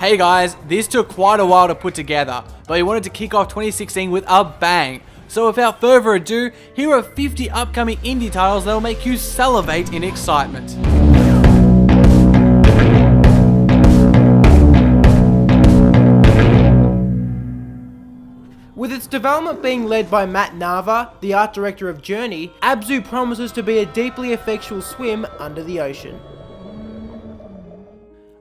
Hey guys, this took quite a while to put together, but we wanted to kick off 2016 with a bang. So without further ado, here are 50 upcoming indie titles that will make you salivate in excitement. With its development being led by Matt Nava, the art director of Journey, Abzu promises to be a deeply effectual swim under the ocean.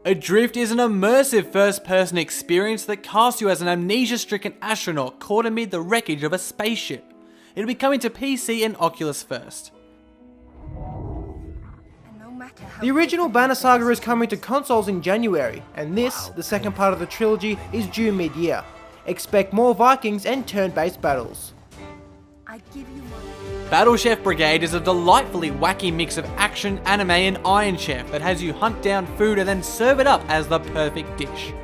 Adrift is an immersive first-person experience that casts you as an amnesia-stricken astronaut caught amid the wreckage of a spaceship. It'll be coming to PC and Oculus first. The original Banner Saga is coming to consoles in January, and this, the second part of the trilogy, is due mid-year. Expect more Vikings and turn-based battles. Battle Chef Brigade is a delightfully wacky mix of action, anime and Iron Chef that has you hunt down food and then serve it up as the perfect dish.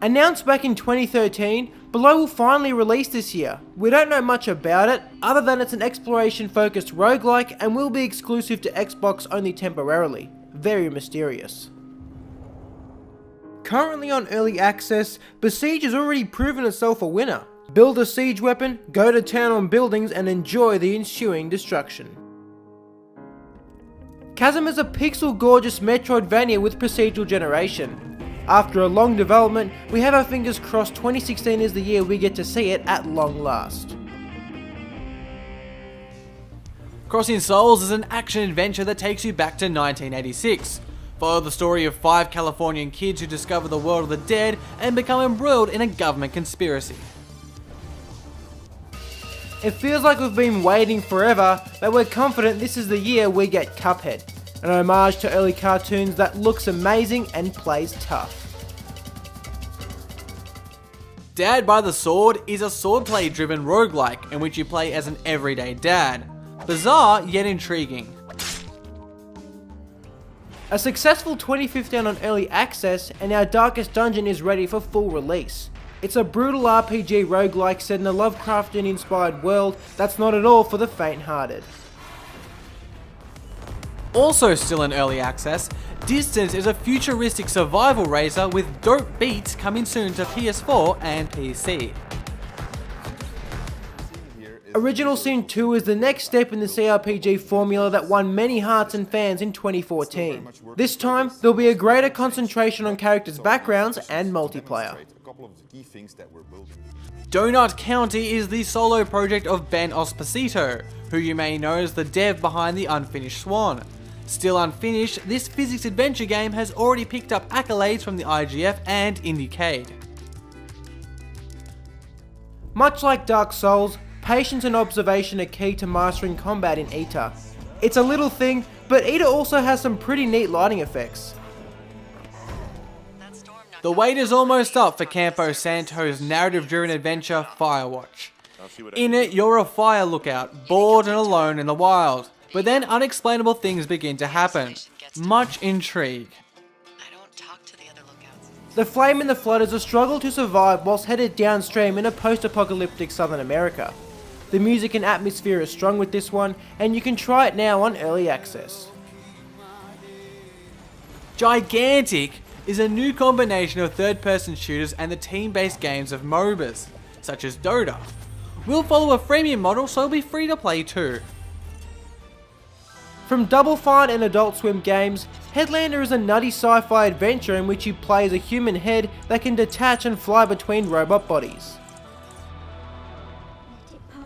Announced back in 2013, Below will finally release this year. We don't know much about it, other than it's an exploration-focused roguelike and will be exclusive to Xbox only temporarily. Very mysterious. Currently on early access, Besiege has already proven itself a winner. Build a siege weapon, go to town on buildings and enjoy the ensuing destruction. Chasm is a pixel-gorgeous Metroidvania with procedural generation. After a long development, we have our fingers crossed 2016 is the year we get to see it at long last. Crossing Souls is an action-adventure that takes you back to 1986. Follow the story of 5 Californian kids who discover the world of the dead and become embroiled in a government conspiracy. It feels like we've been waiting forever, but we're confident this is the year we get Cuphead, an homage to early cartoons that looks amazing and plays tough. Dad by the Sword is a swordplay driven roguelike in which you play as an everyday dad. Bizarre yet intriguing. A successful 2015 on early access, and our Darkest Dungeon is ready for full release. It's a brutal RPG roguelike set in a Lovecraftian-inspired world that's not at all for the faint-hearted. Also still in early access, Distance is a futuristic survival racer with dope beats coming soon to PS4 and PC. Original Sin 2 is the next step in the CRPG formula that won many hearts and fans in 2014. This time, there'll be a greater concentration on characters' backgrounds and multiplayer. Donut County is the solo project of Ben Esposito, who you may know as the dev behind the Unfinished Swan. Still unfinished, this physics adventure game has already picked up accolades from the IGF and Indiecade. Much like Dark Souls, patience and observation are key to mastering combat in Ita. It's a little thing, but Ita also has some pretty neat lighting effects. The wait is almost up for Campo Santo's narrative-driven adventure Firewatch. In it, you're a fire lookout, bored and alone in the wild, but then unexplainable things begin to happen. Much intrigue. The Flame in the Flood is a struggle to survive whilst headed downstream in a post-apocalyptic Southern America. The music and atmosphere is strong with this one, and you can try it now on early access. Gigantic is a new combination of third-person shooters and the team-based games of MOBAs, such as Dota. We'll follow a freemium model, so it'll be free to play too. From Double Fine and Adult Swim games, Headlander is a nutty sci-fi adventure in which you play as a human head that can detach and fly between robot bodies.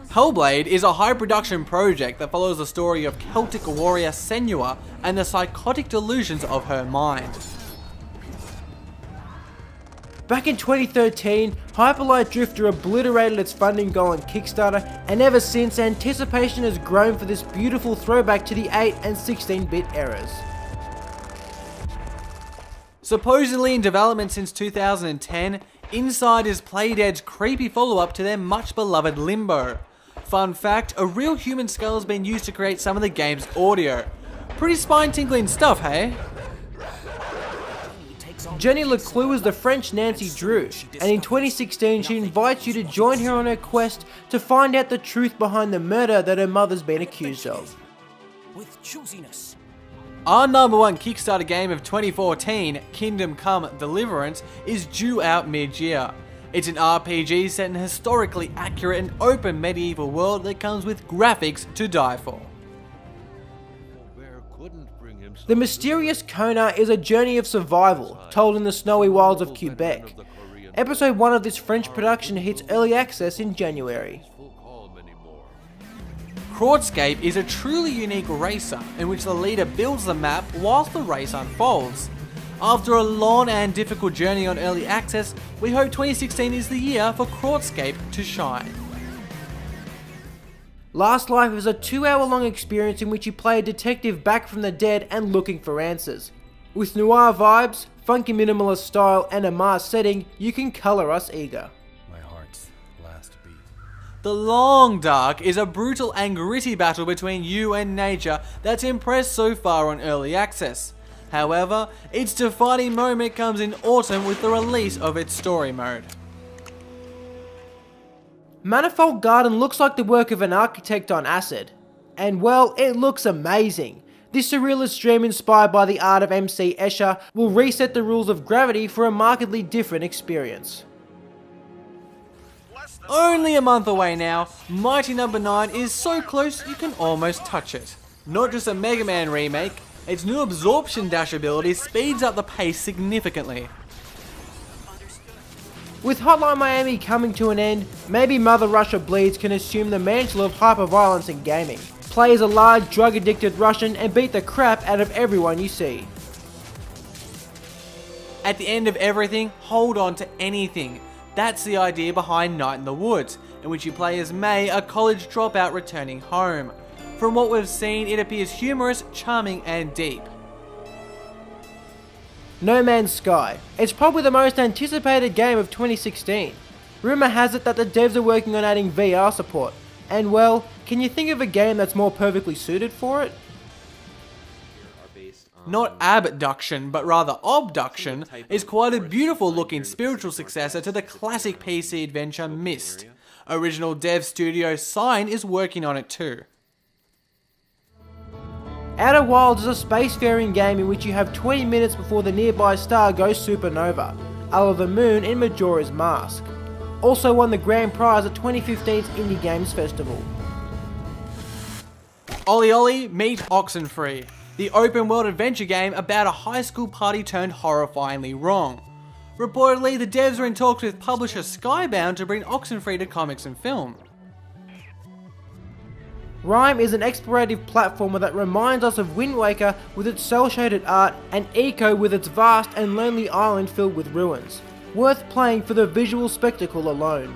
Hellblade is a high-production project that follows the story of Celtic warrior Senua and the psychotic delusions of her mind. Back in 2013, Hyperlight Drifter obliterated its funding goal on Kickstarter, and ever since, anticipation has grown for this beautiful throwback to the 8 and 16-bit eras. Supposedly in development since 2010, Inside is Playdead's creepy follow-up to their much-beloved Limbo. Fun fact, a real human skull has been used to create some of the game's audio. Pretty spine-tingling stuff, hey? Jenny Leclue is the French Nancy Drew, and in 2016 she invites you to join her on her quest to find out the truth behind the murder that her mother's been accused of. Our number one Kickstarter game of 2014, Kingdom Come Deliverance, is due out mid-year. It's an RPG set in a historically accurate and open medieval world that comes with graphics to die for. The Mysterious Kona is a journey of survival, told in the snowy wilds of Quebec. Episode 1 of this French production hits early access in January. Courtscape is a truly unique racer in which the leader builds the map whilst the race unfolds. After a long and difficult journey on early access, we hope 2016 is the year for Courtscape to shine. Last Life is a 2-hour-long experience in which you play a detective back from the dead and looking for answers. With noir vibes, funky minimalist style and a Mars setting, you can colour us eager. My heart's last beat. The Long Dark is a brutal and gritty battle between you and nature that's impressed so far on early access. However, its defining moment comes in autumn with the release of its story mode. Manifold Garden looks like the work of an architect on acid. And well, it looks amazing. This surrealist dream inspired by the art of MC Escher will reset the rules of gravity for a markedly different experience. Only a month away now, Mighty No. 9 is so close you can almost touch it. Not just a Mega Man remake, its new absorption dash ability speeds up the pace significantly. With Hotline Miami coming to an end, maybe Mother Russia Bleeds can assume the mantle of hyperviolence in gaming. Play as a large drug-addicted Russian and beat the crap out of everyone you see. At the end of everything, hold on to anything. That's the idea behind Night in the Woods, in which you play as May, a college dropout returning home. From what we've seen, it appears humorous, charming and deep. No Man's Sky. It's probably the most anticipated game of 2016. Rumour has it that the devs are working on adding VR support. And well, can you think of a game that's more perfectly suited for it? Not Abduction, but rather Obduction, is quite a beautiful looking spiritual successor to the classic PC adventure Myst. Original dev studio Sign is working on it too. Outer Wilds is a spacefaring game in which you have 20 minutes before the nearby star goes supernova, Out the Moon in Majora's Mask. Also won the grand prize at 2015's Indie Games Festival. Ollie Ollie Meet Oxenfree, the open world adventure game about a high school party turned horrifyingly wrong. Reportedly, the devs are in talks with publisher Skybound to bring Oxenfree to comics and film. Rime is an explorative platformer that reminds us of Wind Waker with its cel-shaded art and Eco with its vast and lonely island filled with ruins. Worth playing for the visual spectacle alone.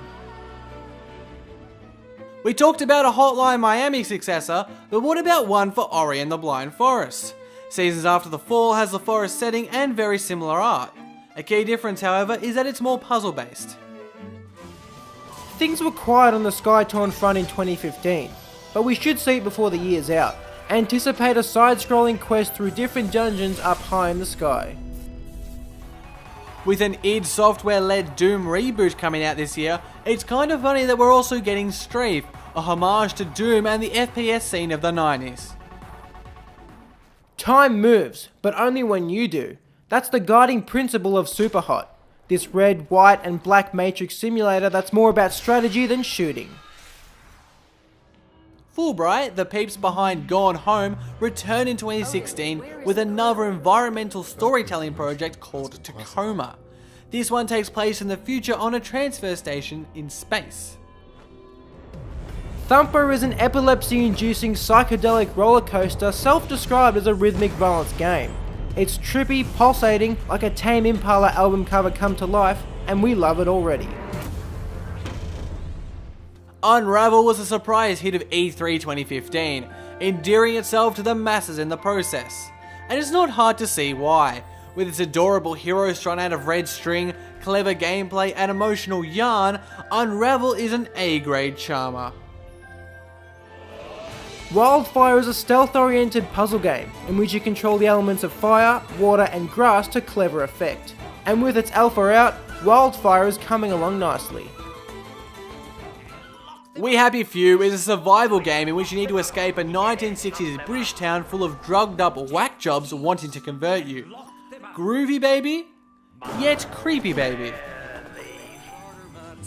We talked about a Hotline Miami successor, but what about one for Ori and the Blind Forest? Seasons After the Fall has the forest setting and very similar art. A key difference, however, is that it's more puzzle based. Things were quiet on the Sky-Torn front in 2015. But we should see it before the year's out. Anticipate a side-scrolling quest through different dungeons up high in the sky. With an id Software-led Doom reboot coming out this year, it's kind of funny that we're also getting Strafe, a homage to Doom and the FPS scene of the 90s. Time moves, but only when you do. That's the guiding principle of Superhot. This red, white and black matrix simulator that's more about strategy than shooting. Fulbright, the peeps behind Gone Home, returned in 2016 with another environmental storytelling project called Tacoma. This one takes place in the future on a transfer station in space. Thumper is an epilepsy-inducing psychedelic roller coaster self-described as a rhythmic violence game. It's trippy, pulsating, like a Tame Impala album cover come to life, and we love it already. Unravel was a surprise hit of E3 2015, endearing itself to the masses in the process. And it's not hard to see why. With its adorable hero strung out of red string, clever gameplay and emotional yarn, Unravel is an A-grade charmer. Wildfire is a stealth-oriented puzzle game, in which you control the elements of fire, water and grass to clever effect. And with its alpha out, Wildfire is coming along nicely. We Happy Few is a survival game in which you need to escape a 1960s British town full of drugged up whack jobs wanting to convert you. Groovy baby, yet creepy baby.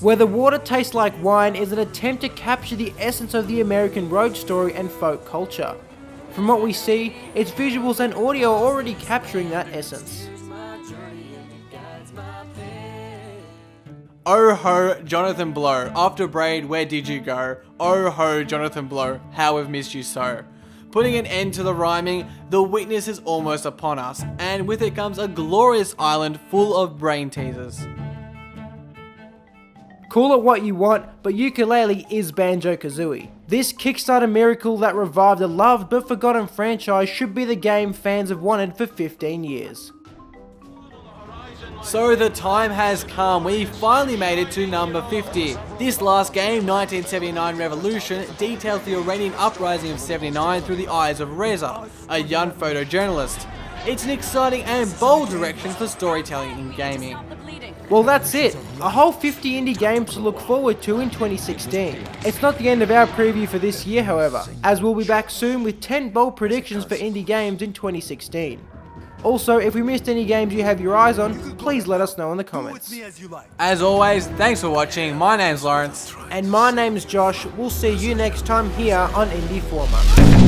Where the water tastes like wine is an attempt to capture the essence of the American road story and folk culture. From what we see, its visuals and audio are already capturing that essence. Oh ho, Jonathan Blow. After Braid, where did you go? Oh ho, Jonathan Blow. How we've missed you so. Putting an end to the rhyming, the witness is almost upon us, and with it comes a glorious island full of brain teasers. Call it what you want, but ukulele is Banjo-Kazooie. This Kickstarter miracle that revived a loved but forgotten franchise should be the game fans have wanted for 15 years. So the time has come, we finally made it to number 50. This last game, 1979 Revolution, details the Iranian uprising of 79 through the eyes of Reza, a young photojournalist. It's an exciting and bold direction for storytelling in gaming. Well, that's it. A whole 50 indie games to look forward to in 2016. It's not the end of our preview for this year, however, as we'll be back soon with 10 bold predictions for indie games in 2016. Also, if we missed any games you have your eyes on, please let us know in the comments. As always, thanks for watching. My name's Lawrence. And my name's Josh. We'll see you next time here on Indie Forma.